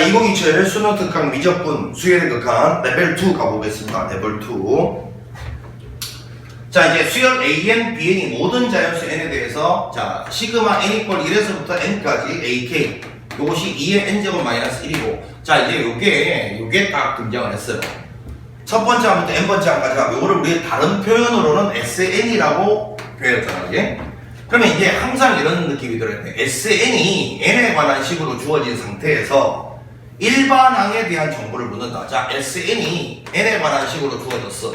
2027 수능 특강 미적분 수열의 극한 레벨 2 가보겠습니다. 레벨 2. 자, 이제 수열 AN, BN이 모든 자연수 N에 대해서 자, 시그마 N 이퀄 1에서부터 N까지 AK 요것이 2의 N제곱 마이너스 1이고 자, 이제 요게 딱 등장을 했어요. 첫 번째 항부터 N번째 항까지 하고 요거를 우리 다른 표현으로는 SN이라고 표현했잖아, 그지? 그러면 이제 항상 이런 느낌이 들어요. SN이 N에 관한 식으로 주어진 상태에서 일반항에 대한 정보를 묻는다. 자, SN이 N에 관한 식으로 주어졌어.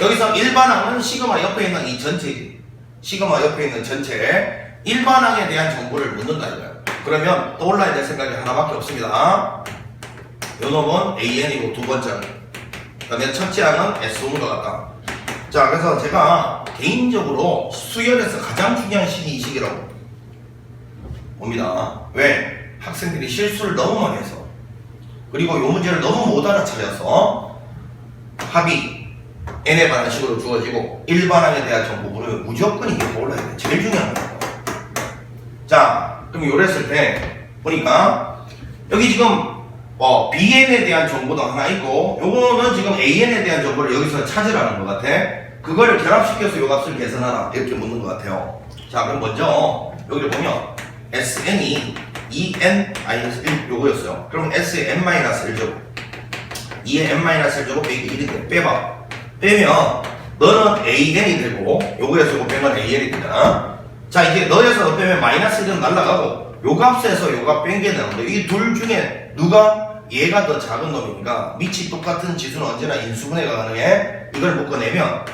여기서 일반항은 시그마 옆에 있는 이 전체지. 시그마 옆에 있는 전체 일반항에 대한 정보를 묻는다 이거야. 그러면 떠올라야 될 생각이 하나밖에 없습니다. 요 놈은 AN이고 두 번째 항. 그 다음에 첫째 항은 S5과 같다. 자, 그래서 제가 개인적으로 수열에서 가장 중요한 식이 이 식이라고 봅니다. 왜? 학생들이 실수를 너무 많이 해서 그리고 요 문제를 너무 못 알아차려서 합이 N에 관한 식으로 주어지고 일반항에 대한 정보를 무조건 이게 몰라야 돼. 제일 중요한 거예요. 자, 그럼 요랬을 때 보니까 여기 지금 BN에 대한 정보도 하나 있고 요거는 지금 AN에 대한 정보를 여기서 찾으라는 것 같아. 그거를 결합시켜서 요 값을 계산하라 이렇게 묻는 것 같아요. 자, 그럼 먼저 여기를 보면 SN이 2n-1 요거였어요. 그럼 S의 n-1제곱 2의 n-1제곱 빼기 1이 돼. 빼봐. 빼면 너는 AN이 되고 요거에서 요거 빼면 AN이 되잖아. 자, 이제 너에서 너 빼면 마이너스 1은 날라가고 요 값에서 요 값 뺀 게 나오는데 이 둘 중에 누가 얘가 더 작은 놈이니까 밑이 똑같은 지수는 언제나 인수분해가 가능해. 이걸 묶어내면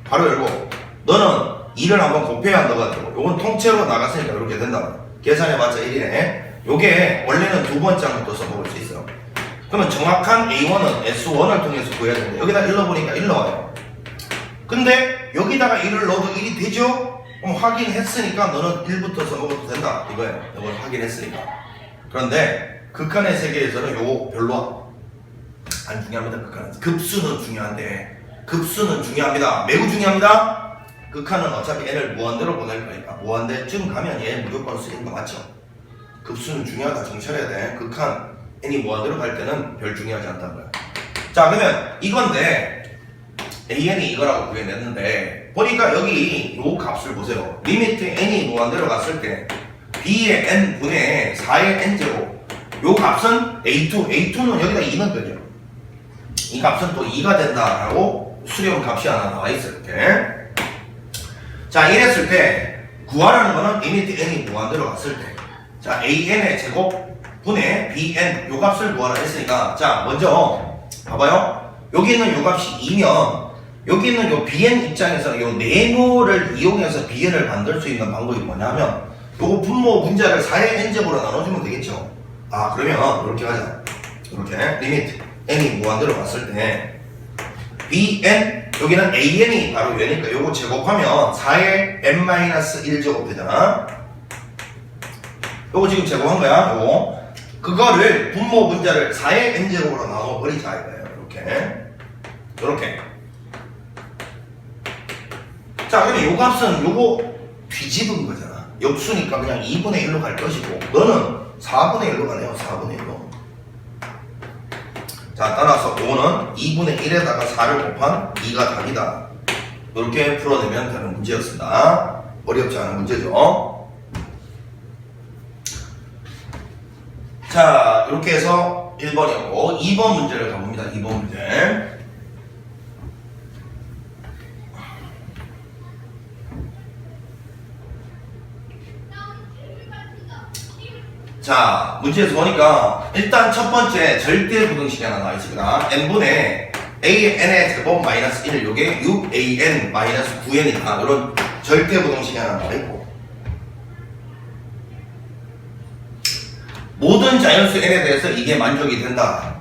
바로 열고 너는 2를 한번 곱해야 한다고 하더라고. 요건 통째로 나갔으니까 이렇게 된다. 계산해봤자 1이네. 요게 원래는 두 번째 항부터 써먹을 수 있어요. 그러면 정확한 A1은 S1을 통해서 구해야 되는데 여기다 1 넣어보니까 1 나와요. 근데 여기다가 1을 넣어도 1이 되죠? 그럼 확인했으니까 너는 1부터 써먹어도 된다 이거예요. 이걸 확인했으니까. 그런데 극한의 세계에서는 요거 별로 안 중요합니다. 극한은 급수는 중요한데 급수는 중요합니다. 매우 중요합니다. 극한은 어차피 n을 무한대로 보낼 거니까 무한대쯤 가면 얘 무조건 쓰이는 거 맞죠? 급수는 중요하다. 정찰해야 돼. 극한 n이 무한대로 갈 때는 별 중요하지 않다는 거야. 자, 그러면 이건데 AN이 이거라고 구해냈는데 보니까 여기 요 값을 보세요. 리미트 n이 무한대로 갔을 때 b의 n분의 4의 n제곱 요 값은 A2는 여기다 2는 거죠. 이 값은 또 2가 된다라고 수렴 값이 하나 나와 있어요. 이렇게. 자, 이랬을 때 구하라는 거는 리미트 n이 무한대로 갔을 때 자, AN의 제곱 분의 BN 요 값을 구하라 했으니까 자, 먼저 봐봐요. 여기 있는 요 값이 2면 여기 있는 요 BN 입장에서는 요 네모를 이용해서 BN을 만들 수 있는 방법이 뭐냐면 요거 분모 분자를 4의 n제곱으로 나눠주면 되겠죠. 아, 그러면 이렇게 하자. 이렇게 리미트 n이 무한대로 갔을 때 bn 여기는 an이 바로 얘니까 요거 제곱하면 4의 n-1제곱 되잖아. 요거 지금 제곱한 거야. 요거 그거를 분모 분자를 4의 n제곱으로 나눠 버리자 이거예요. 이렇게 자, 그러면 요 값은 요거 뒤집은 거잖아. 역수니까 그냥 2분의 1로 갈 것이고 너는 4분의 1로 가네요. 4분의 1로. 자, 따라서 요거는 2분의 1에다가 4를 곱한 2가 답이다. 이렇게 풀어내면 되는 문제였습니다. 어렵지 않은 문제죠. 자, 이렇게 해서 1번이었고 2번 문제를 가봅니다. 2번 문제. 자, 문제에서 보니까 일단 첫 번째 절대 부등식이 하나 나와 있습니다. n분의 an의 제곱 마이너스 1 요게 6an 마이너스 9n이다. 이런 절대 부등식이 하나 나와 있고 모든 자연수 n에 대해서 이게 만족이 된다.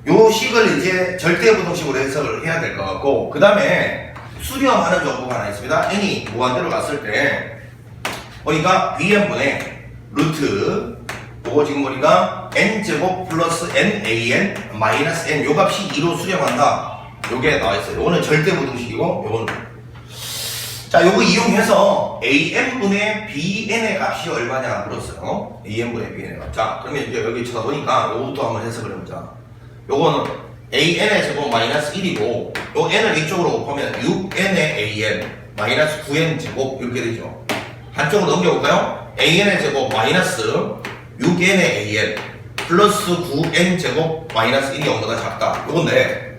요 식을 이제 절대 부등식으로 해석을 해야 될 것 같고 그 다음에 수렴하는 정보가 하나 있습니다. n이 무한대로 갔을 때 보니까 bn분의 루트 요거 지금 보니까 n제곱 플러스 nan 마이너스 n 요 값이 2로 수렴한다. 요게 나와있어요. 요거는 절대 부등식이고 요거는 자, 요거 이용해서 AN분의 BN의 값이 얼마냐 물었어요. AN분의 BN의 값. 자, 그러면 이제 여기 쳐다보니까 요것도 한번 해석을 해보자. 요거는 AN의 제곱 마이너스 1이고, 요 N을 이쪽으로 보면 6N의 AN 마이너스 9N 제곱 이렇게 되죠. 한쪽으로 넘겨볼까요? AN의 제곱 마이너스 6N의 AN 플러스 9N 제곱 마이너스 1이 0보다 작다. 요건데,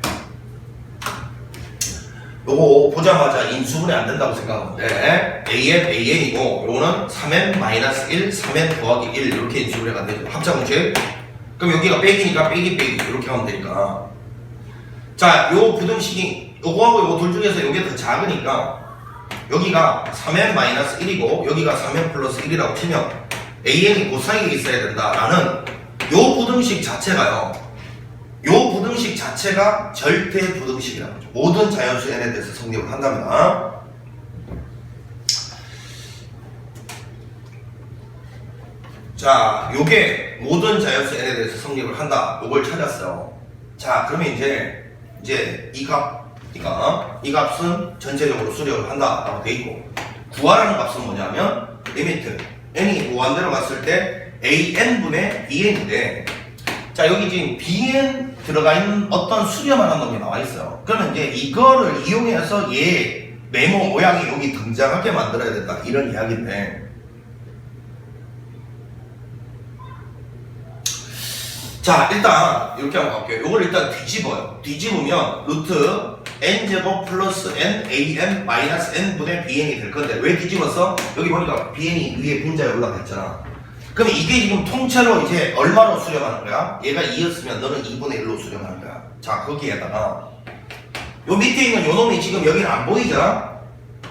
요거 보자마자 인수분해 안 된다고 생각하는데 AN이고 요거는 3N 마이너스 1, 3N 더하기 1 이렇게 인수분해가 되죠. 합작공식. 그럼 여기가 빼기니까 빼기 이렇게 하면 되니까. 자, 요 부등식이 요거하고 요거 둘 중에서 요게 더 작으니까 여기가 3N 마이너스 1이고 여기가 3N 플러스 1이라고 치면 AN이 그 사이에 있어야 된다라는 요 부등식 자체가요. 요 부등식 자체가 절대 부등식이라고 하죠. 모든 자연수 n에 대해서 성립을 한답니다. 자, 요게 모든 자연수 n에 대해서 성립을 한다. 요걸 찾았어요. 자, 그러면 이제 이 값은 전체적으로 수렴을 한다라고 돼 있고, 구하라는 값은 뭐냐면 리미트 n이 무한대로 갔을 때 an분의 bn인데, 자, 여기 지금 bn 들어가 있는 어떤 수렴하는 놈이 나와 있어요. 그러면 이제 이거를 이용해서 얘 네모 모양이 여기 등장하게 만들어야 된다, 이런 이야기인데, 자, 일단 이렇게 한번 갈게요. 이걸 일단 뒤집어요. 뒤집으면 루트 n제곱 플러스 n an 마이너스 n분의 bn이 될 건데, 왜 뒤집었어? 여기 보니까 bn이 위에 빈자에 올라가 있잖아. 그럼 이게 지금 통째로 이제 얼마로 수렴하는 거야? 얘가 2였으면 너는 2분의 1로 수렴하는 거야. 자, 거기에다가 요 밑에 있는 요 놈이 지금 여기는 안 보이잖아?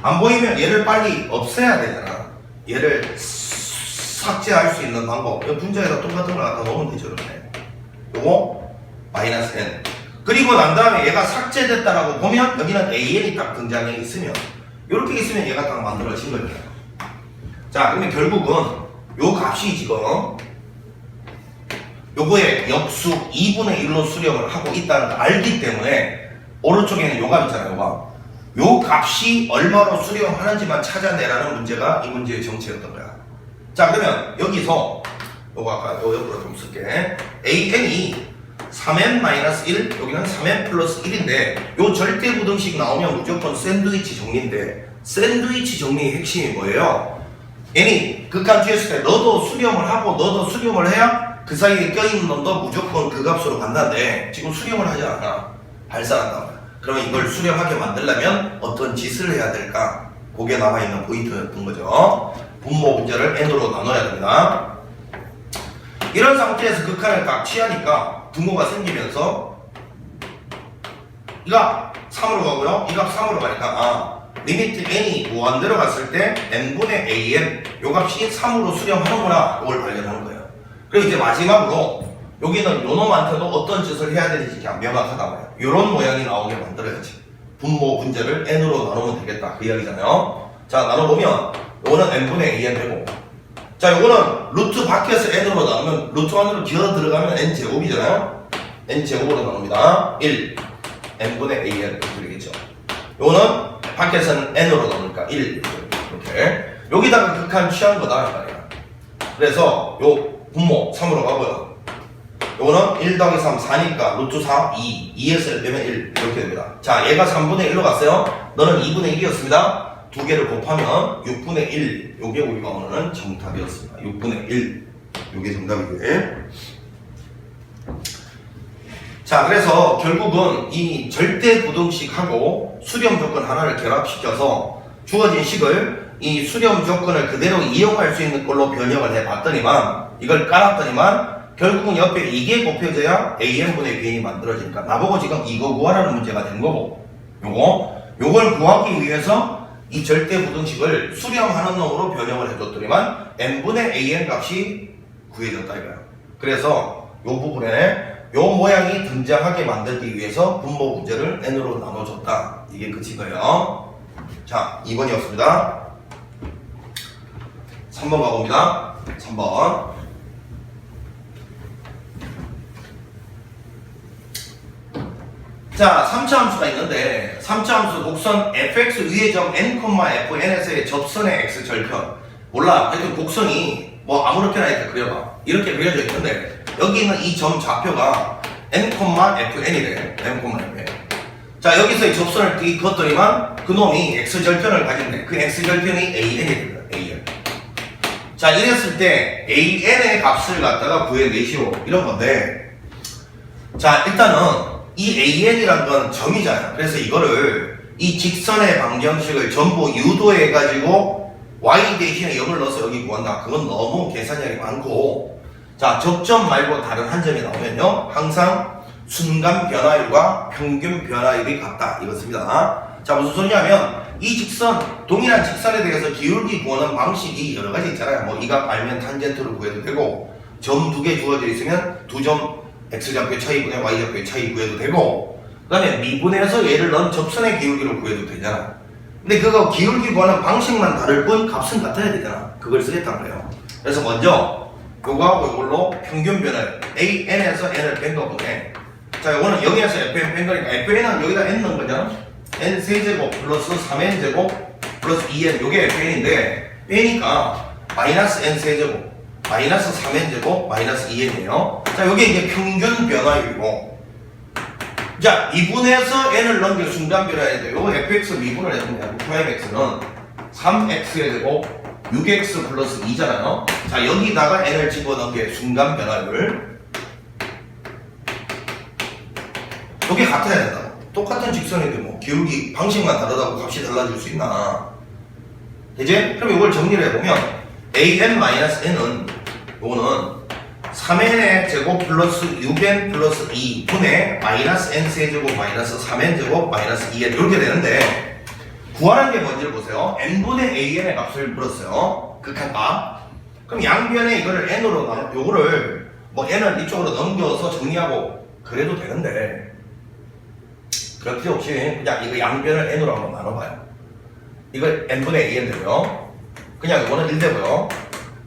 안 보이면 얘를 빨리 없애야 되잖아. 얘를 삭제할 수 있는 방법, 이 분자에다 똑같은 걸 갖다 넣으면 되죠. 이렇게 요거 마이너스 n, 그리고 난 다음에 얘가 삭제됐다라고 보면 여기는 an이 딱 등장해 있으면, 이렇게 있으면 얘가 딱 만들어진 거예요. 자, 그러면 결국은 요 값이 지금 요거의 역수 2분의 1로 수렴을 하고 있다는 걸 알기 때문에 오른쪽에는 요 값 있잖아요. 요 값이 얼마로 수렴하는지만 찾아내라는 문제가 이 문제의 정체였던 거야. 자, 그러면 여기서 요거 아까 요 옆으로 좀 쓸게. an이 3n-1, 여기는 3n 플러스 1인데 요 절대 부등식 나오면 무조건 샌드위치 정리인데, 샌드위치 정리의 핵심이 뭐예요? n이 극한 주였을 때 너도 수렴을 하고 너도 수렴을 해야 그 사이에 껴있는 놈도 무조건 그 값으로 간다는데, 지금 수렴을 하지 않아. 발산한단 말이야. 그러면 이걸 수렴하게 만들려면 어떤 짓을 해야 될까? 그게 남아있는 포인트였던 거죠. 분모 문제를 n으로 나눠야 됩니다. 이런 상태에서 극한을 딱 취하니까 분모가 생기면서 이 값 3으로 가고요, 이 값 3으로 가니까 리미트 n이 무한대로 갔을 때 n분의 an 요 값이 3으로 수렴하는구나, 이걸 발견하는 거예요. 그리고 이제 마지막으로 여기는 요 놈한테도 어떤 짓을 해야 되는지 그냥 명확하다 말이야. 요런 모양이 나오게 만들어야지. 분모 문제를 n으로 나누면 되겠다, 그 이야기잖아요. 자, 나눠보면 요거는 n분의 an 되고, 자, 요거는 루트 밖에서 n으로 나누면 루트 안으로 기어 들어가면 n제곱이잖아요. n제곱으로 나눕니다. 1 n분의 an 이렇게 되겠죠. 요거는 밖에서는 n으로 나오니까 1 이렇게 여기다가 극한 취한 거다 이 말이야. 그래서 요 분모 3으로 가고요, 요거는 1 더하기 3 4니까 루트 4 2에서 1 빼면 1 이렇게 됩니다. 자, 얘가 3분의 1로 갔어요. 너는 2분의 1이었습니다. 두 개를 곱하면 6분의 1, 요게 우리가 오늘은 정답이었습니다. 6분의 1, 요게 정답이고요. 자, 그래서 결국은 이 절대 부등식하고 수렴 조건 하나를 결합시켜서 주어진 식을 이 수렴 조건을 그대로 이용할 수 있는 걸로 변형을 해봤더니만, 이걸 깔았더니만 결국은 옆에 이게 곱해져야 an분의 bn이 만들어지니까 나보고 지금 이거 구하라는 문제가 된 거고, 요걸 구하기 위해서 이 절대 부등식을 수렴하는 놈으로 변형을 해줬더니만 n분의 an 값이 구해졌다 이거야. 그래서 요 부분에 요 모양이 등장하게 만들기 위해서 분모 문제를 n으로 나눠줬다, 이게 끝인 거예요. 자, 2번이었습니다. 3번 가봅니다. 3번. 자, 3차 함수가 있는데 3차 함수 곡선 fx 위의 점 n, fn에서의 접선의 x 절편. 몰라. 하여튼 곡선이 뭐 아무렇게나 이렇게 그려봐. 이렇게 그려져 있는데 여기 있는 이 점 좌표가 n, fn이래. n, fn. 자, 여기서 이 접선을 그었더니만 그놈이 x절편을 가진대. 그 x절편이 an이 됩니다. an. 자, 이랬을 때 an의 값을 갖다가 구해내시오. 이런 건데, 자, 일단은 이 an이란 건 점이잖아요. 그래서 이거를 이 직선의 방정식을 전부 유도해가지고 y 대신에 0을 넣어서 여기 구한다. 그건 너무 계산량이 많고, 자, 접점 말고 다른 한 점이 나오면요 항상 순간 변화율과 평균 변화율이 같다 이것입니다. 자, 무슨 소리냐면 이 직선, 동일한 직선에 대해서 기울기 구하는 방식이 여러 가지 있잖아요. 뭐 이 값 알면 탄젠트를 구해도 되고, 점 두 개 주어져 있으면 두 점 x좌표의 차이분의 y좌표의 차이 구해도 되고, 그 다음에 미분해서 얘를 넣은 접선의 기울기를 구해도 되잖아. 근데 그거 기울기 구하는 방식만 다를 뿐 값은 같아야 되잖아. 그걸 쓰겠다는 거예요. 그래서 먼저 요거하고 이걸로 평균 변화율 an에서 n을 뺀 거보네. 자, 요거는 0에서 fn 뺀 거니까 fn은 여기다 n 넣은 거잖아. n 세제곱 플러스 3n 제곱 플러스 2n, 요게 fn인데 빼니까 마이너스 n 세제곱 마이너스 3n 제곱 마이너스 2n이에요. 자, 요게 이제 평균 변화율이고, 자, 미분해서 n을 넣은 게 순간 변화율인데 요거 fx 미분을 해보면 프라임 x는 3x의 제곱 6x 플러스 2잖아요. 자, 여기다가 n을 집어넣은 게 순간 변화율. 요게 같아야 된다고. 똑같은 직선인데 뭐 기울기 방식만 다르다고 값이 달라질 수 있나. 이제 그럼 이걸 정리를 해보면 an-n은 요거는 3n의 제곱 플러스 6n 플러스 2 분의 마이너스 n 세제곱 마이너스 3n 제곱 마이너스 2n 이렇게 되는데, 구하는 게 뭔지를 보세요. n분의 an의 값을 물었어요. 극한값. 그럼 양변에 이거를 n으로 나눠, 요거를 뭐 n을 이쪽으로 넘겨서 정리하고 그래도 되는데, 그럴 필요 없이 그냥 이거 양변을 n으로 한번 나눠봐요. 이걸 n분의 an 되고요. 그냥 이거는 1 되고요.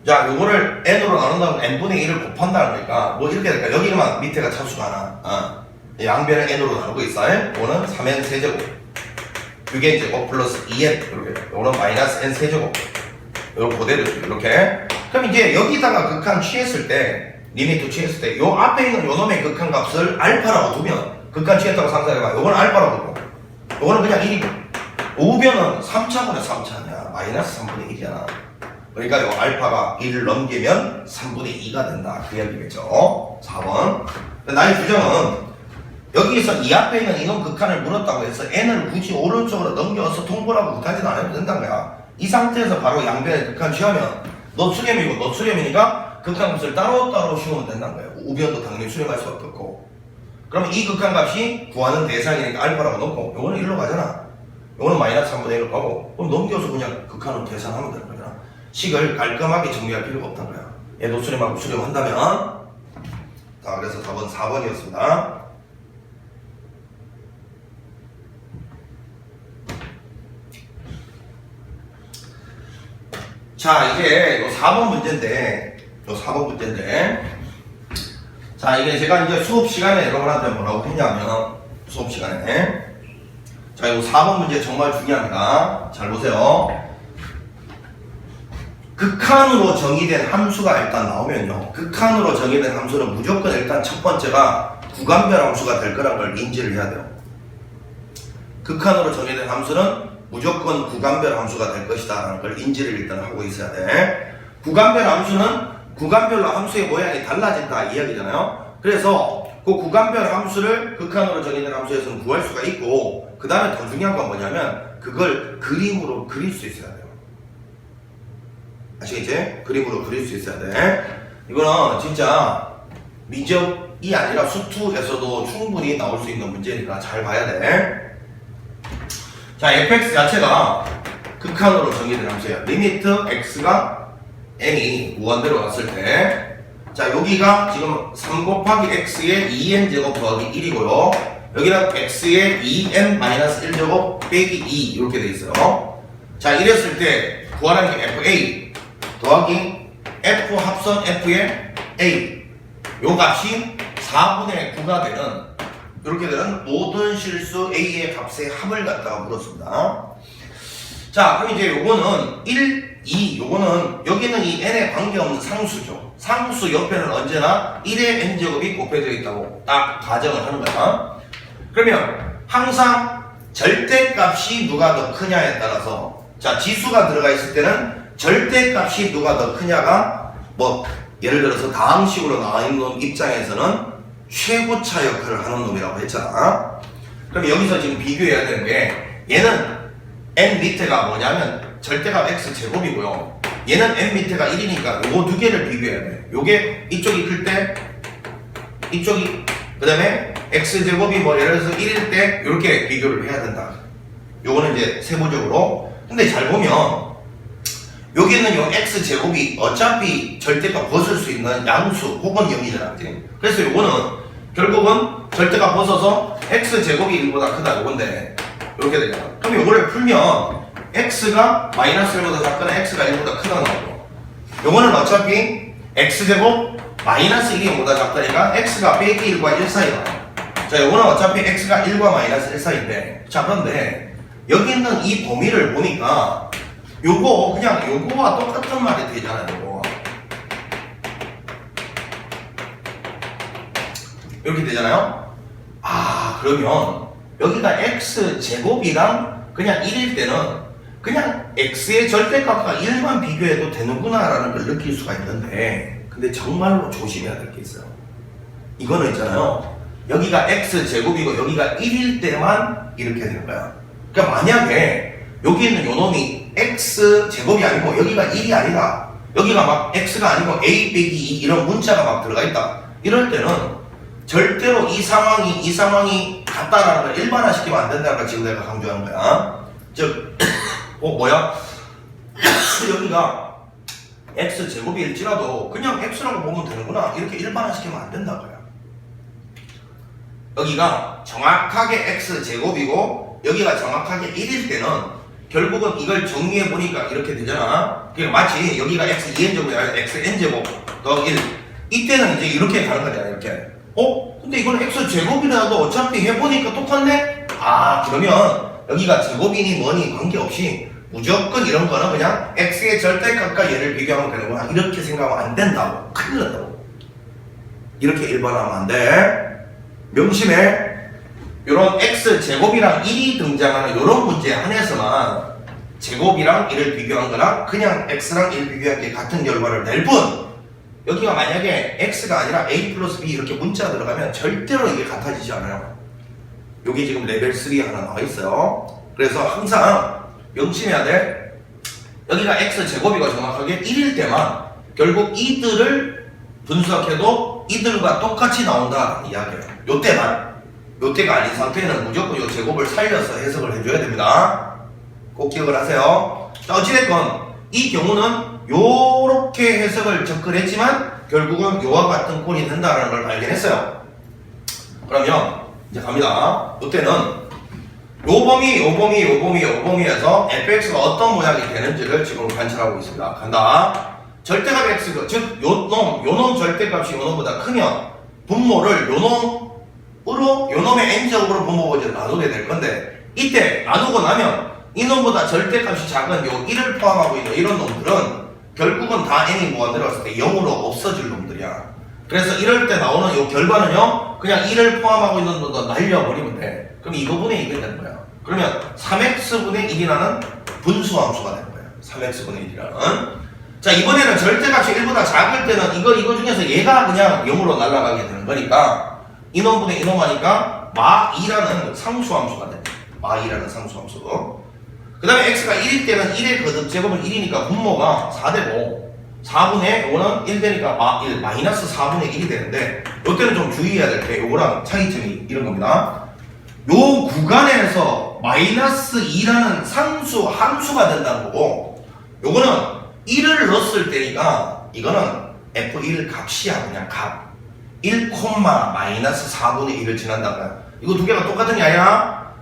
자, 요거를 n으로 나눈다면 n분의 1을 곱한다는 거니까 뭐 이렇게 될까? 여기만 밑에가 차수가 하나. 양변을 n으로 나누고 있어요. 요거는 3n 세제곱 6n 제곱 플러스 2n 이렇게. 요거는 마이너스 n 세제곱. 요거 그대로 이렇게. 그럼 이제 여기다가 극한 취했을 때, 리미트 취했을 때 요 앞에 있는 요 놈의 극한 값을 알파라고 두면 극한 취했다고 상상해봐. 요거는 알파라고 두고 요거는 그냥 1이고, 우변은 3차분의 3차냐 마이너스 3분의 1이잖아. 그러니까 요 알파가 1을 넘기면 3분의 2가 된다. 그 이야기겠죠. 4번. 나의 주장은 여기서 이 앞에 있는 이놈 극한을 물었다고 해서 n을 굳이 오른쪽으로 넘겨서 통보라고 못하지는 않아도 된다는 거야. 이 상태에서 바로 양변의 극한 취하면 너 수렴이고 너 수렴이니까 극한 값을 따로따로 씌우면 된다는 거예요. 우변도 당연히 수렴할 수밖에 없고. 그러면 이 극한 값이 구하는 대상이니까 알파라고 놓고 요거는 1로 가잖아. 요거는 마이너스 3분의 1로 가고, 그럼 넘겨서 그냥 극한으로 계산하면 되는 거잖아. 식을 깔끔하게 정리할 필요가 없다는 거야. 얘도 수렴하고 수렴한다면. 자, 그래서 답은 4번이었습니다. 자, 이제 요 4번 문제인데, 자, 이게 제가 이제 수업 시간에 여러분한테 뭐라고 했냐면, 수업 시간에. 자, 요 4번 문제 정말 중요합니다. 잘 보세요. 극한으로 정의된 함수가 일단 나오면요, 극한으로 정의된 함수는 무조건 일단 첫 번째가 구간별 함수가 될 거라는 걸 인지를 해야 돼요. 극한으로 정의된 함수는 무조건 구간별 함수가 될 것이다 라는 걸 인지를 일단 하고 있어야 돼. 구간별 함수는 구간별로 함수의 모양이 달라진다 이 이야기잖아요. 그래서 그 구간별 함수를 극한으로 정의된 함수에서는 구할 수가 있고, 그 다음에 더 중요한 건 뭐냐면 그걸 그림으로 그릴 수 있어야 돼요. 아시겠지? 그림으로 그릴 수 있어야 돼. 이거는 진짜 미적이 아니라 수투에서도 충분히 나올 수 있는 문제니까 잘 봐야 돼. 자, fx 자체가 극한으로 정의된 함수예요. 리미트 x가 n이 무한대로 갔을 때, 자, 여기가 지금 3 곱하기 x의 2n 제곱 더하기 1이고요. 여기는 x의 2n-1 제곱 빼기 2 이렇게 돼 있어요. 자, 이랬을 때 구하라는 게 fa 더하기 f 합선 f의 a, 요 값이 4분의 9가 되는 이렇게 되는 모든 실수 A의 값의 합을 갖다가 물었습니다. 자, 그럼 이제 요거는 1, 2, 요거는 여기는 이 n에 관계없는 상수죠. 상수 옆에는 언제나 1의 n제곱이 곱해져 있다고 딱 가정을 하는 거야. 그러면 항상 절대값이 누가 더 크냐에 따라서, 자, 지수가 들어가 있을 때는 절대값이 누가 더 크냐가 뭐 예를 들어서 다항식으로 나와 있는 입장에서는 최고차 역할을 하는 놈이라고 했잖아. 그럼 여기서 지금 비교해야 되는 게, 얘는 n 밑에가 뭐냐면 절대값 x 제곱이고요. 얘는 n 밑에가 1이니까 요거 두 개를 비교해야 돼. 요게 이쪽이 클 때, 이쪽이, 그 다음에 x 제곱이 뭐 예를 들어서 1일 때 이렇게 비교를 해야 된다. 요거는 이제 세부적으로. 근데 잘 보면 여기는 요 x 제곱이 어차피 절대값 벗을 수 있는 양수 혹은 0이잖아. 그래서 요거는 결국은 절대값 벗어서 x 제곱이 1보다 크다 요건데 이렇게 되잖아. 그럼 요거를 풀면 x가 마이너스 1보다 작거나 x가 1보다 크다 나오고, 요거는 어차피 x제곱 마이너스 1이 0보다 작다니까 x가 빼기 1과 1 사이다. 자, 요거는 어차피 x가 1과 마이너스 1 사이인데, 자, 그런데 여기 있는 이 범위를 보니까 요거 그냥 요거와 똑같은 말이 되잖아요. 요거 이렇게 되잖아요. 아, 그러면 여기가 x제곱이랑 그냥 1일 때는 그냥 x의 절대값과 1만 비교해도 되는구나 라는 걸 느낄 수가 있는데, 근데 정말로 조심해야 될 게 있어요. 이거는 있잖아요, 여기가 x제곱이고 여기가 1일 때만 이렇게 되는 거야. 그러니까 만약에 여기 있는 요 놈이 x제곱이 아니고 여기가 1이 아니다, 여기가 막 x가 아니고 a 빼기 2 이런 문자가 막 들어가 있다, 이럴 때는 절대로 이 상황이 같다라는 걸 일반화시키면 안 된다는 걸 지금 내가 강조하는 거야. 즉, 뭐야? 여기가 x제곱일지라도 그냥 x라고 보면 되는구나, 이렇게 일반화시키면 안 된다고요. 여기가 정확하게 x제곱이고 여기가 정확하게 1일 때는 결국은 이걸 정리해 보니까 이렇게 되잖아. 그러니까 마치 여기가 x2n제곱이 아니라 xn제곱 더 1, 이때는 이제 이렇게 가는 거잖아. 이렇게. 근데 이건 x제곱이라도 어차피 해보니까 똑같네? 아, 그러면 여기가 제곱이니 뭐니 관계없이 무조건 이런 거는 그냥 x의 절대값과 얘를 비교하면 되는구나, 이렇게 생각하면 안 된다고. 큰일 난다고. 이렇게 일반화하면 안 돼. 명심해. 요런 x제곱이랑 1이 등장하는 요런 문제에 한해서만 제곱이랑 1을 비교한 거랑 그냥 x랑 1 비교한 게 같은 결과를 낼 뿐, 여기가 만약에 x가 아니라 a 플러스 b 이렇게 문자 들어가면 절대로 이게 같아지지 않아요. 여기 지금 레벨 3 하나 나와 있어요. 그래서 항상 명심해야 돼. 여기가 x제곱이가 정확하게 1일 때만 결국 이들을 분석해도 이들과 똑같이 나온다는 이야기예요. 요때만. 요때가 아닌 상태는 무조건 요 제곱을 살려서 해석을 해줘야 됩니다. 꼭 기억을 하세요. 자, 어찌됐건 이 경우는 요렇게 해석을 접근했지만 결국은 요와 같은 꼴이 된다는 걸 발견했어요. 그러면 이제 갑니다. 이때는 요 범위에서 fx가 어떤 모양이 되는지를 지금 관찰하고 있습니다. 간다. 절대값 x, 즉 요놈 절대값이 요놈보다 크면 분모를 요놈으로 요놈의 n제곱으로 분모를 나누게 될 건데, 이때 나누고 나면 이놈보다 절대값이 작은 요 1을 포함하고 있는 이런 놈들은 결국은 다 n이 뭐가 내려왔을 때 0으로 없어질 놈들이야. 그래서 이럴 때 나오는 요 결과는요, 그냥 1을 포함하고 있는 놈도 날려버리면 돼. 그럼 이거분의 1이 되는 거야. 그러면 3x분의 1이라는 분수함수가 되는 거야. 3x분의 1이라는. 자, 이번에는 절대값이 1보다 작을 때는 이거 중에서 얘가 그냥 0으로 날아가게 되는 거니까 이놈분의 이놈 하니까 마2라는 상수함수가 돼. 마2라는 상수함수. 그 다음에 x가 1일 때는 1의 거듭 제곱은 1이니까 분모가 4되고, 4분의 요거는 1 되니까 마이너스 4분의 1이 되는데, 요때는 좀 주의해야 될 게 요거랑 차이점이 이런 겁니다. 요 구간에서 마이너스 2라는 상수 함수가 된다는 거고, 요거는 1을 넣었을 때니까 이거는 f1 값이야. 그냥 값 1, 마이너스 4분의 1을 지난다고요. 이거 두 개가 똑같은 게 아니야.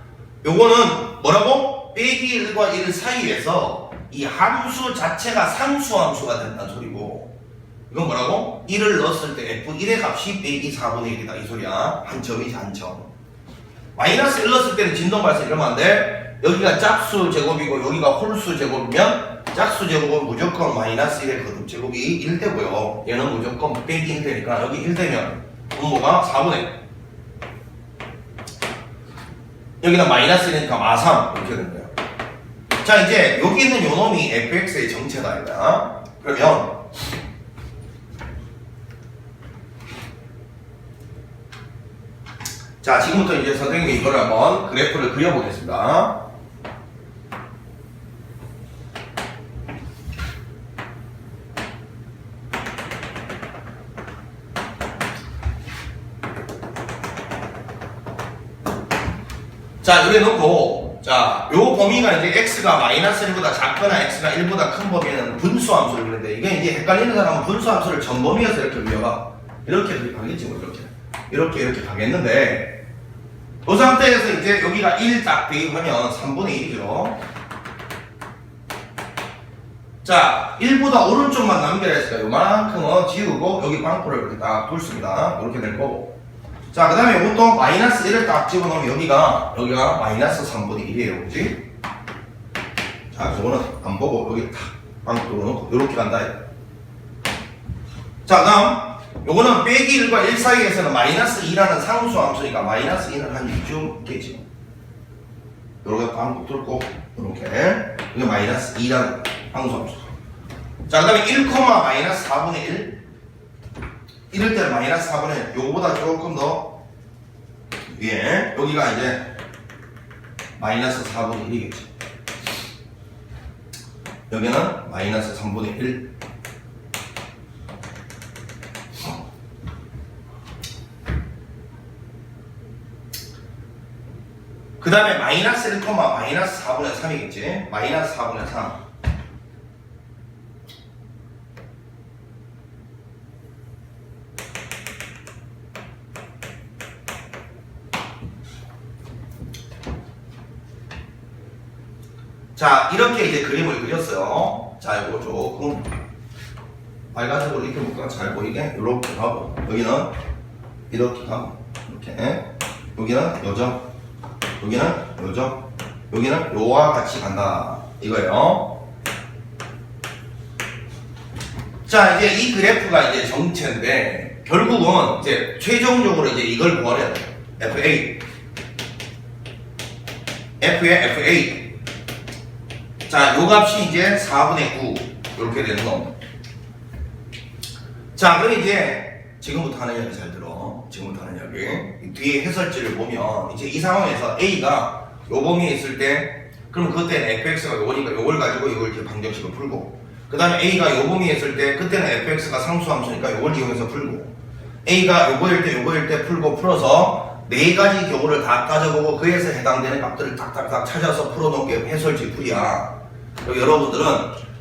요거는 뭐라고? 빼기 1과 1 사이에서 이 함수 자체가 상수함수가 된다는 소리고, 이건 뭐라고? 1을 넣었을 때 f1의 값이 빼기 4분의 1이다 이 소리야. 한 점이지, 한 점. 마이너스 1 넣었을 때는 진동 발생 이러면 안 돼. 여기가 짝수 제곱이고 여기가 홀수 제곱이면 짝수 제곱은 무조건 마이너스 1의 거듭 제곱이 1되고요. 얘는 무조건 빼기 1되니까 여기 1되면 분모가 4분의 1. 여기는 마이너스 1이니까 마3 이렇게 된 거예요. 자, 이제 여기 있는 요 놈이 fx의 정체다 이거야. 그러면 자, 지금부터 이제 선생님이 이거를 한번 그래프를 그려보겠습니다. 자, 여기 놓고, 자, 요 범위가 이제 x가 마이너스 1보다 작거나 x가 1보다 큰 범위는 분수함수를 그리는데, 이게 이제 헷갈리는 사람은 분수함수를 전범위에서 이렇게 그려봐. 이렇게 가겠지, 뭐, 이렇게 가겠는데, 그 상태에서 이제 여기가 1 딱 대입하면 3분의 1이죠. 자, 1보다 오른쪽만 남겨야 했으니까 요만큼은 지우고 여기 빵꾸를 이렇게 딱 뒀습니다. 이렇게 될 거고. 자, 그 다음에 이것도 마이너스 1을 딱 집어넣으면 여기가 마이너스 3분의 1이에요. 그지? 자, 저거는 안 보고 여기 탁 빵꾸 뚫어놓고 이렇게 간다. 자, 그 다음 요거는 빼기 1과 1 사이에서는 마이너스 2라는 상수 함수니까 마이너스 2는 한 이쯤 있겠지. 요렇게 빵꾸 뚫고 이렇게 이게 마이너스 2라는 상수 함수. 자, 그 다음에 1, 마이너스 4분의 1 이럴 때는 마이너스 4분의 1 요거보다 조금 더 위에 여기가 이제 마이너스 4분의 1이겠지. 여기는 마이너스 3분의 1. 그 다음에 마이너스 1, 마이너스 4분의 3이겠지. 마이너스 4분의 3. 자, 이렇게 이제 그림을 그렸어요. 자, 이거 조금 빨간색으로 이렇게 볼까? 잘 보이게 이렇게 가고, 여기는 이렇게 가고, 이렇게, 여기는 요점, 여기는 요점, 여기는 요와 같이 간다 이거예요. 자, 이제 이 그래프가 이제 정체인데 결국은 이제 최종적으로 이제 이걸 구하래요. FA, F의 FA. 자, 요 값이 이제 4분의 9 이렇게 되는 거. 자, 그럼 이제 지금부터 하는 이야기 잘 들어. 지금부터 하는 이야기. 뒤에 해설지를 보면 이제 이 상황에서 A가 요 범위에 있을 때, 그럼 그때는 fx가 요거니까 요걸 가지고 이걸 이제 방정식을 풀고, 그 다음에 A가 요 범위에 있을 때 그때는 fx가 상수함수니까 요걸 이용해서 풀고, A가 요거일 때 풀고 풀어서 네 가지 경우를 다 따져보고 그에서 해당되는 값들을 딱딱딱 찾아서 풀어놓은 게 해설지 풀이야. 여러분들은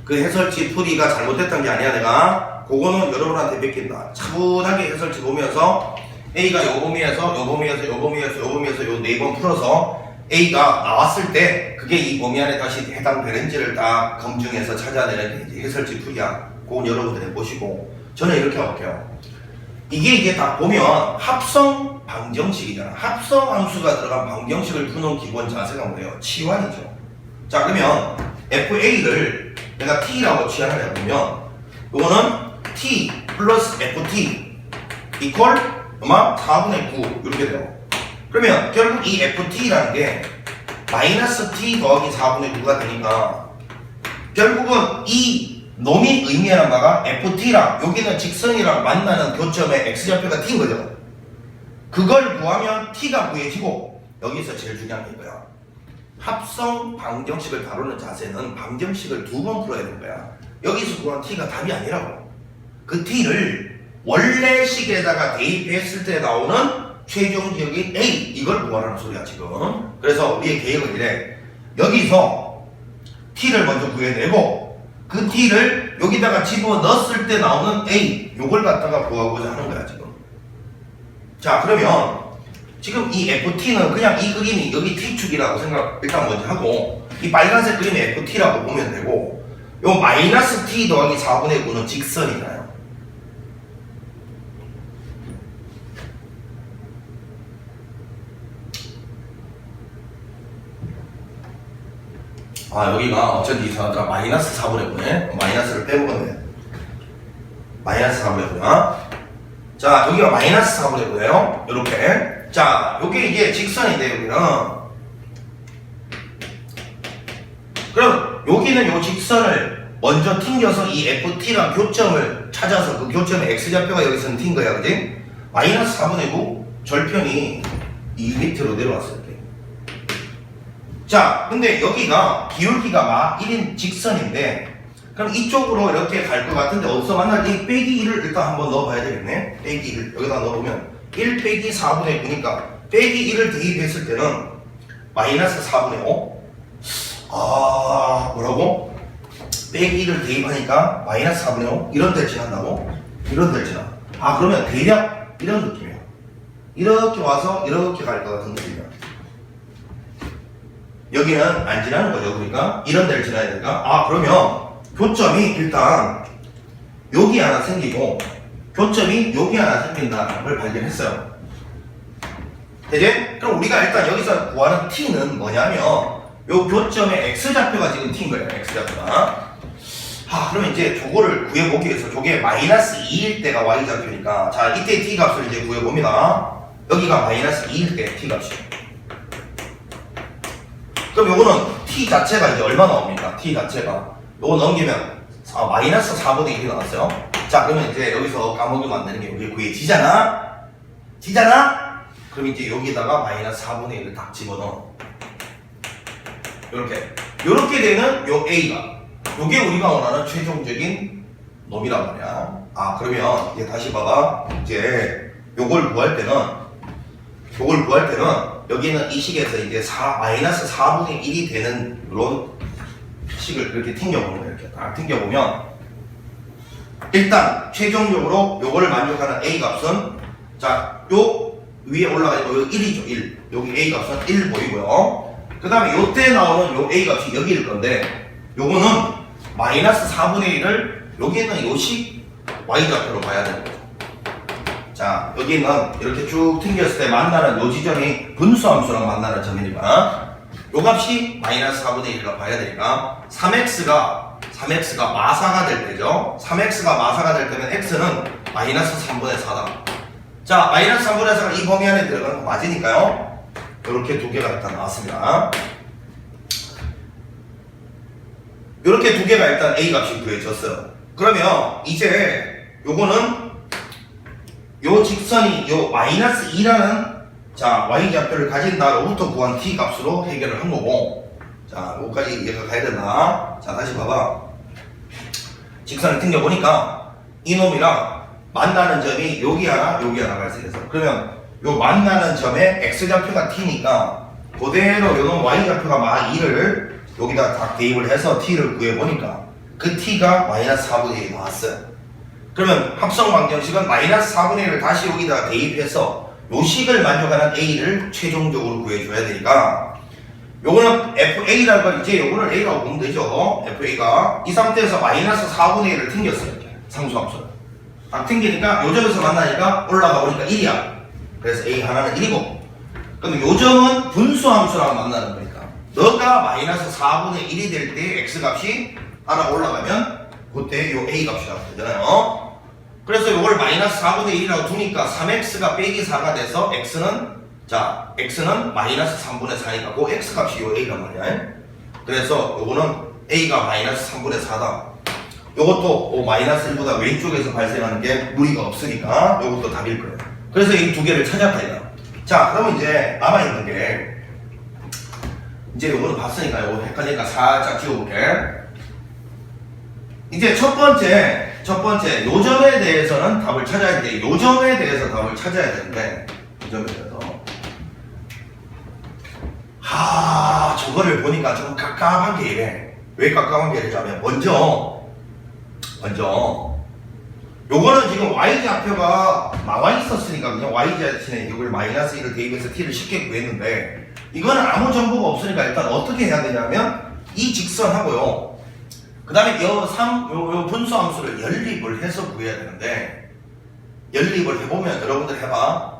그 해설지 풀이가 잘못됐던 게 아니야. 내가 그거는 여러분한테 맡긴다. 차분하게 해설지 보면서 A가 요 범위에서 요 범위에서 요 범위에서 요 범위에서 요 네 번 풀어서 A가 나왔을 때 그게 이 범위 안에 다시 해당되는지를 딱 검증해서 찾아내는 게 이제 해설지 풀이야. 그건 여러분들 해보시고, 저는 이렇게 해볼게요. 이게 이제 딱 보면 합성 방정식이잖아. 합성 함수가 들어간 방정식을 푸는 기본 자세가 뭐예요? 치환이죠. 자, 그러면 FA를 내가 T라고 치환을 해보면 이거는 T 플러스 FT 이퀄 아마 4분의 9 이렇게 돼요. 그러면 결국 이 FT라는 게 마이너스 T 더하기 4분의 9가 되니까 결국은 이 놈이 의미하는 바가 FT랑 여기는 직선이랑 만나는 교점의 X좌표가 T인 거죠. 그걸 구하면 T가 구해지고, 여기서 제일 중요한 게 이거야. 합성 방정식을 다루는 자세는 방정식을 두 번 풀어야 되는 거야. 여기서 구한 T가 답이 아니라고. 그 T를 원래 식에다가 대입했을 때 나오는 최종적인 A, 이걸 구하라는 소리야 지금. 그래서 우리의 계획은 이래. 여기서 T를 먼저 구해내고 그 T를 여기다가 집어넣었을 때 나오는 A, 요걸 갖다가 구하고자 하는 거야 지금. 자, 그러면 지금 이 FT는 그냥 이 그림이 여기 T축이라고 생각 일단 먼저 하고, 이 빨간색 그림이 FT라고 보면 되고, 요 마이너스 T 더하기 4분의 9는 직선이잖아요. 아 여기가 어쩐지 이상하더라. 마이너스 4분의 9네. 마이너스를 빼먹었네. 마이너스 4분의 9야. 자 여기가 마이너스 4분의 9예요. 이렇게. 자 요게 이제 직선인데 여기는. 그럼 여기는 요 직선을 먼저 튕겨서 이 FT랑 교점을 찾아서 그 교점의 X좌표가 여기서는 튄 거야. 그지? 마이너스 4분의 9 절편이 이 밑으로 내려왔을 때. 자, 근데 여기가 기울기가 막 1인 직선인데, 그럼 이쪽으로 이렇게 갈 것 같은데, 어디서 만날 때 빼기 1을 일단 한번 넣어봐야 되겠네? 빼기 1. 여기다 넣어보면, 1 빼기 4분의 9니까, 빼기 1을 대입했을 때는, 마이너스 4분의 5? 아, 뭐라고? 빼기 1을 대입하니까, 마이너스 4분의 5? 이런 데를 지난다고? 이런 데를 지나. 아, 그러면 대략 이런 느낌이야. 이렇게 와서 이렇게 갈 것 같은 느낌이야. 여기는 안 지나는 거죠. 그러니까 이런 데를 지나야 되니까. 아 그러면 교점이 일단 여기 하나 생기고 교점이 여기 하나 생긴다는 걸 발견했어요. 되지? 그럼 우리가 일단 여기서 구하는 t는 뭐냐면 요 교점의 x좌표가 지금 t인 거예요. x좌표가. 아 그러면 이제 저거를 구해보기 위해서 저게 마이너스 2일 때가 y좌표니까 자 이때 t 값을 이제 구해봅니다. 여기가 마이너스 2일 때 t 값이. 그럼 요거는 t 자체가 이제 얼마 나옵니까? t 자체가 요거 넘기면 마이너스 4분의 1이 나왔어요. 자 그러면 이제 여기서 까먹으면 안 되는 게 여기 구해지잖아? 지잖아? 그럼 이제 여기다가 마이너스 4분의 1을 딱 집어넣어. 요렇게 되는 요 a가 요게 우리가 원하는 최종적인 놈이란 말이야. 아 그러면 이제 다시 봐봐. 이제 요걸 구할 때는 여기는 이 식에서 이제 마이너스 4분의 1이 되는 이런 식을 이렇게 튕겨보는 거예요. 이렇게 딱 튕겨보면 일단 최종적으로 요거를 만족하는 A 값은 자, 요 위에 올라가니까 요 1이죠. 1. 여기 A 값은 1 보이고요. 그 다음에 요때 나오는 요 A 값이 여기일 건데 요거는 마이너스 4분의 1을 여기 있는 요식 Y좌표로 봐야 되는 거죠. 자, 여기는 이렇게 쭉 튕겼을 때 만나는 요 지점이 분수함수랑 만나는 점이니까 요 값이 마이너스 4분의 1이라고 봐야 되니까 3x가 마사가 될 때죠. 3x가 마사가 될 때면 x는 마이너스 3분의 4다. 자, 마이너스 3분의 4가 이 범위 안에 들어가는 거 맞으니까요. 이렇게 두 개가 일단 나왔습니다. 이렇게 두 개가 일단 a 값이 구해졌어요. 그러면 이제 요거는 요 직선이 요 마이너스 2라는 자 y좌표를 가진다로부터 구한 t 값으로 해결을 한 거고 자 요거까지 이해가 가야 된다. 자 다시 봐봐. 직선을 튕겨보니까 이놈이랑 만나는 점이 여기 하나 발생해서 그러면 요 만나는 점에 x좌표가 t니까 그대로 요놈 y좌표가 막 2를 여기다 딱 대입을 해서 t를 구해보니까 그 t가 마이너스 4분의 1이 나왔어요. 그러면 합성 방정식은 마이너스 4분의 1을 다시 여기다 대입해서 요 식을 만족하는 a를 최종적으로 구해줘야 되니까 요거는 fa라고 걸 이제 요거를 a라고 보면 되죠. fa가 이 상태에서 마이너스 4분의 1을 튕겼어요. 상수함수를 딱 튕기니까 요 점에서 만나니까 올라가 보니까 1이야. 그래서 a 하나는 1이고 그럼 요 점은 분수함수랑 만나는 거니까 너가 마이너스 4분의 1이 될 때 x값이 하나 올라가면 그때 요 a 값이 나오면 되잖아요. 그래서 요걸 마이너스 4분의 1이라고 두니까 3x가 빼기 4가 돼서 x는 마이너스 3분의 4니까 그 x 값이 요 a란 말이야. 그래서 요거는 a가 마이너스 3분의 4다. 요것도 마이너스 1보다 왼쪽에서 발생하는 게 무리가 없으니까 요것도 답일 거예요. 그래서 이 두 개를 찾아봐야. 자 그러면 이제 남아있는 게 이제 요거는 봤으니까 요거 헷갈리니까 살짝 지워볼게. 이제 첫 번째 요 점에 대해서는 답을 찾아야 돼. 요 점에 대해서 답을 찾아야 되는데 요 점에 대해서 저거를 보니까 좀 깝깝한 게 이래. 왜 깝깝한 게 이러냐면 먼저 요거는 지금 y좌표가 나와 있었으니까 그냥 y자신에 이걸 마이너스 1을 대입해서 t를 쉽게 구했는데 이거는 아무 정보가 없으니까 일단 어떻게 해야 되냐면 이 직선하고요. 그 다음에 요 분수함수를 연립을 해서 구해야 되는데 연립을 해보면 여러분들 해봐.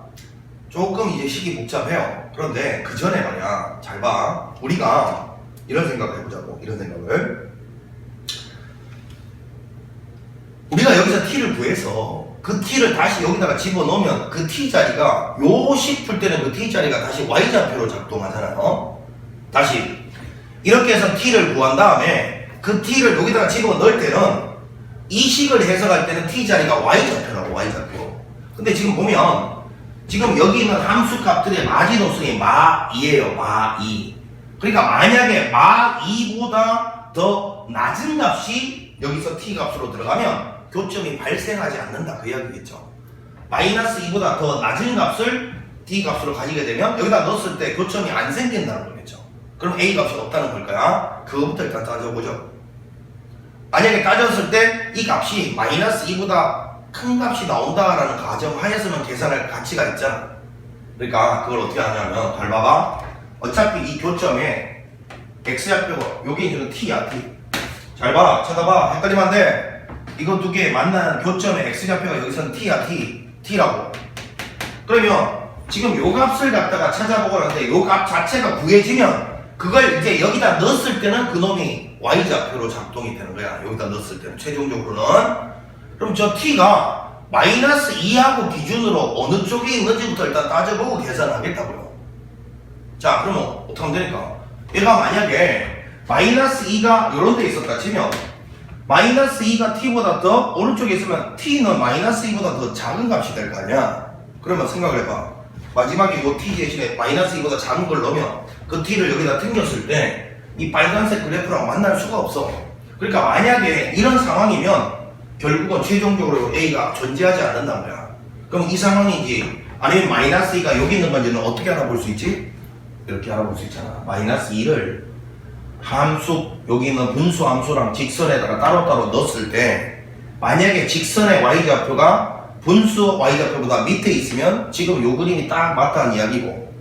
조금 이제 식이 복잡해요. 그런데 그 전에 말이야. 잘 봐. 우리가 이런 생각을 해보자고. 이런 생각을. 우리가 여기서 t를 구해서 그 t를 다시 여기다가 집어넣으면 그 t자리가 요 식 풀 때는 그 t자리가 다시 y좌표로 작동하잖아요. 다시 이렇게 해서 t를 구한 다음에 그 t를 여기다가 집어넣을 때는 이 식을 해석할 때는 t자리가 y좌표라고. y좌표. 근데 지금 보면 지금 여기 있는 함수 값들의 마지노선이 마2예요. 마2. 그러니까 만약에 마2보다 더 낮은 값이 여기서 t 값으로 들어가면 교점이 발생하지 않는다. 그 이야기겠죠. 마이너스 2보다 더 낮은 값을 d 값으로 가지게 되면 여기다 넣었을 때 교점이 안 생긴다는 거겠죠. 그럼 a 값이 없다는 걸까요? 그거부터 일단 따져보죠. 만약에 따졌을 때 이 값이 마이너스 2보다 큰 값이 나온다라는 가정하에서는 계산할 가치가 있잖아. 그러니까 그걸 어떻게 하냐면 잘 봐봐. 어차피 이 교점에 x좌표가 여기 있는 t야. t. 잘 봐. 쳐다봐. 헷갈리면 안 돼. 이거 두 개 만나는 교점의 x좌표가 여기서는 t야. t라고. 그러면 지금 요 값을 갖다가 찾아보고 하는데 요 값 자체가 구해지면 그걸 이제 여기다 넣었을 때는 그놈이 y좌표로 작동이 되는 거야. 여기다 넣었을 때는 최종적으로는. 그럼 저 t가 마이너스 2하고 기준으로 어느 쪽에 있는지부터 일단 따져보고 계산하겠다고요. 자, 그러면 어떻게 하면 되니까? 얘가 만약에 마이너스 2가 요런 데 있었다 치면 마이너스 2가 t보다 더 오른쪽에 있으면 t는 마이너스 2보다 더 작은 값이 될 거 아니야? 그러면 생각을 해봐. 마지막에 이 t 대신에 마이너스 2보다 작은 걸 넣으면 그 t를 여기다 튕겼을 때 이 빨간색 그래프랑 만날 수가 없어. 그러니까 만약에 이런 상황이면 결국은 최종적으로 a가 존재하지 않는다는 거야. 그럼 이 상황인지 아니면 마이너스 2가 여기 있는 건지는 어떻게 알아볼 수 있지? 이렇게 알아볼 수 있잖아. 마이너스 2를 함수 여기 있는 분수 함수랑 직선에다가 따로따로 넣었을 때 만약에 직선의 y좌표가 분수 y좌표보다 밑에 있으면 지금 요 그림이 딱 맞다는 이야기고,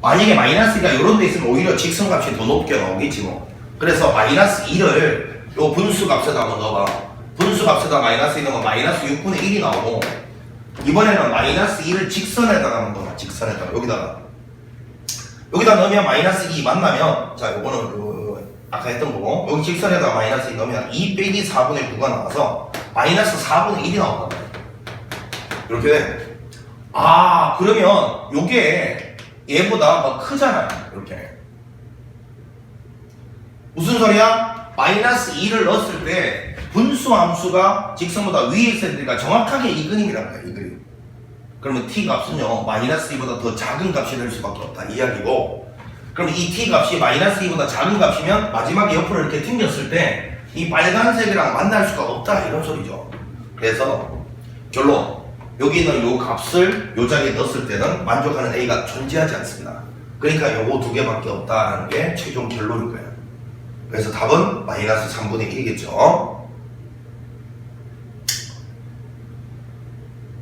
만약에 마이너스 2가 요런 데 있으면 오히려 직선값이 더 높게 나오겠지 뭐. 그래서 마이너스 2를 요 분수 값에다 한번 넣어봐. 분수 값에다 마이너스 2 넣으면 마이너스 6분의 1이 나오고, 이번에는 마이너스 2를 직선에다가 한번 넣어봐. 직선에다가 여기다 넣으면 마이너스 2 만나면, 자 요거는 아까 했던 거고, 여기 직선에다가 마이너스 2 넣으면 2 빼기 4분의 9가 나와서 마이너스 4분의 1이 나온단 말이야. 이렇게 돼. 아, 그러면 요게 얘보다 더 크잖아요. 이렇게. 무슨 소리야? 마이너스 2를 넣었을 때 분수 함수가 직선보다 위에 있어야 되니까 정확하게 이 그림이란 거야. 이 그림. 그러면 t 값은요 마이너스 2보다 더 작은 값이 될 수밖에 없다. 이야기고, 그럼 이 t 값이 마이너스 2보다 작은 값이면 마지막에 옆으로 이렇게 튕겼을 때 이 빨간색이랑 만날 수가 없다. 이런 소리죠. 그래서 결론, 여기 있는 요 값을 요 자리에 넣었을 때는 만족하는 a가 존재하지 않습니다. 그러니까 요거 두 개밖에 없다라는 게 최종 결론인 거예요. 그래서 답은 마이너스 3분의 1이겠죠.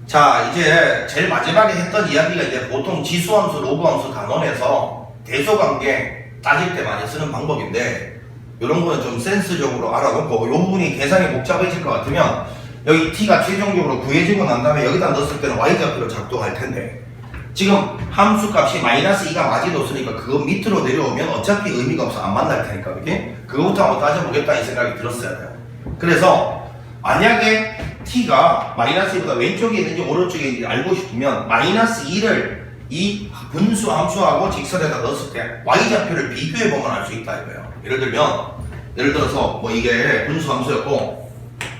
자, 이제 제일 마지막에 했던 이야기가 이제 보통 지수함수, 로그함수 단원에서 대소관계 따질 때 많이 쓰는 방법인데, 이런 거는 좀 센스적으로 알아놓고, 이 부분이 계산이 복잡해질 것 같으면 여기 t가 최종적으로 구해지고 난 다음에 여기다 넣었을 때는 y좌표로 작동할 텐데, 지금 함수 값이 마이너스 2가 마지노선이니까 그거 밑으로 내려오면 어차피 의미가 없어. 안 만날 테니까. 그게 그거부터 한번 따져보겠다 이 생각이 들었어야 돼요. 그래서 만약에 t가 마이너스 2보다 왼쪽에 있는지 오른쪽에 있는지 알고 싶으면 마이너스 2를 이 분수 함수하고 직선에다 넣었을 때 y좌표를 비교해보면 알 수 있다 이거예요. 예를 들어서 뭐 이게 분수 함수였고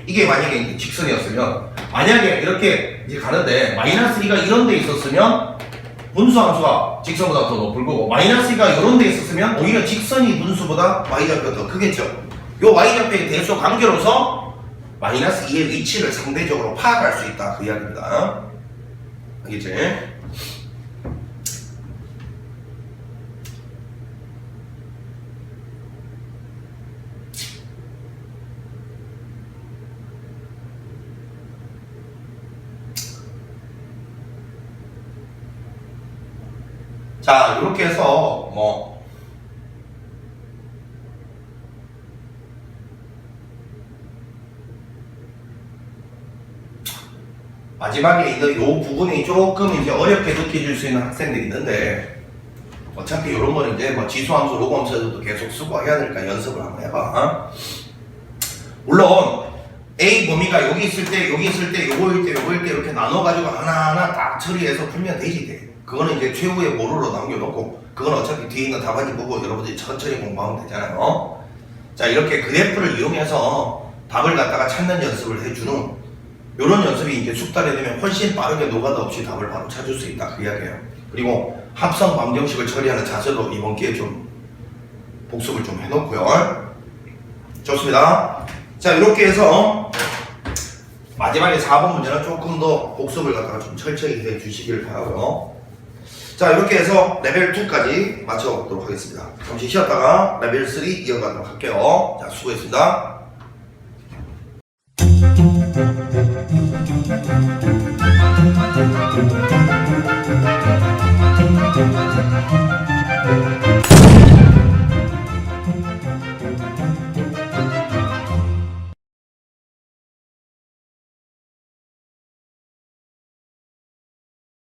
이게 만약에 직선이었으면, 만약에 이렇게 이제 가는데 마이너스 2가 이런 데 있었으면 분수 함수가 직선보다 더 높을 거고, 마이너스 2가 이런 데 있었으면 오히려 직선이 분수보다 y좌표가 더 크겠죠. 요 y좌표의 대소 관계로서 마이너스 2의 위치를 상대적으로 파악할 수 있다. 그 이야기입니다. 알겠지? 자, 이렇게 해서 뭐 마지막에 있는 이 부분이 조금 이제 어렵게 느껴질 수 있는 학생들이 있는데, 어차피 이런 거는 이제 뭐 지수함수, 로그함수에서도 계속 쓰고 해야 되니까 연습을 한번 해봐. 물론 A 범위가 여기 있을 때, 여기 있을 때, 요거일 때, 요거일 때 이렇게 나눠가지고 하나하나 딱 처리해서 풀면 되지. 그거는 이제 최후의 모루로 남겨놓고 그건 어차피 뒤에 있는 답안지 보고 여러분들이 천천히 공부하면 되잖아요. 자, 이렇게 그래프를 이용해서 답을 갖다가 찾는 연습을 해주는 이런 연습이 이제 숙달이 되면 훨씬 빠르게 노가다 없이 답을 바로 찾을 수 있다 그 이야기예요. 그리고 합성 방정식을 처리하는 자세도 이번 기회에 좀 복습을 좀 해놓고요. 좋습니다. 자, 이렇게 해서 마지막에 4번 문제는 조금 더 복습을 갖다가 좀 철저히 해 주시길 바라고요. 자, 이렇게 해서 레벨 2까지 마쳐보도록 하겠습니다. 잠시 쉬었다가 레벨 3 이어가도록 할게요. 자, 수고했습니다.